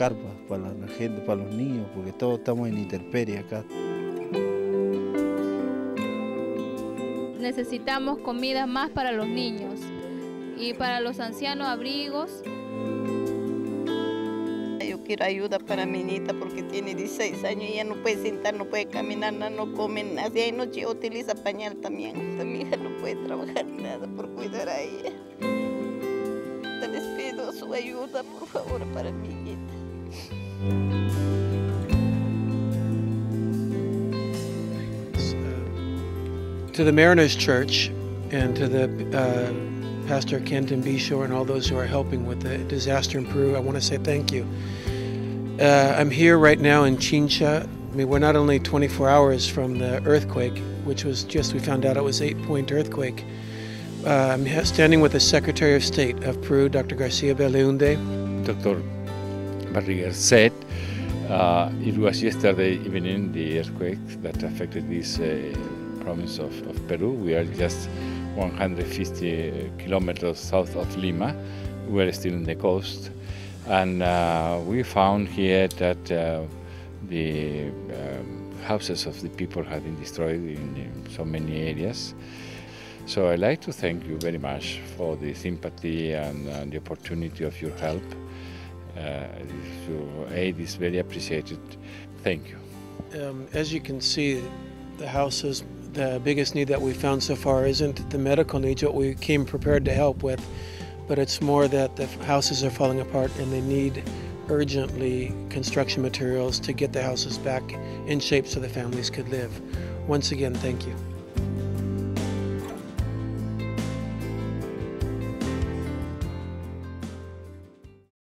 carpas para la gente, para los niños, porque todos estamos en intemperie acá. Necesitamos comida más para los niños y para los ancianos abrigos. Yo quiero ayuda para mi nieta porque tiene 16 años y ella no puede sentar, no puede caminar, no come nada. Y de noche utiliza pañal también. Mi hija no puede trabajar nada por cuidar a ella. Les pido su ayuda, por favor, para mi nieta. To the Mariners Church and to the Pastor Kenton Bishore and all those who are helping with the disaster in Peru, I want to say thank you. I'm here right now in Chincha. I mean, we're not only 24 hours from the earthquake, which was just, we found out it was 8-point earthquake. I'm standing with the Secretary of State of Peru, Dr. Garcia Belaunde. Dr. Barriger said it was yesterday evening the earthquake that affected this province of Peru. We are just 150 kilometers south of Lima. We are still in the coast. And we found here that the houses of the people have been destroyed in so many areas. So I'd like to thank you very much for the sympathy and the opportunity of your help. Your aid is very appreciated. Thank you. As you can see, the houses, the biggest need that we found so far isn't the medical needs, what we came prepared to help with, but it's more that the houses are falling apart and they need urgently construction materials to get the houses back in shape so the families could live. Once again, thank you.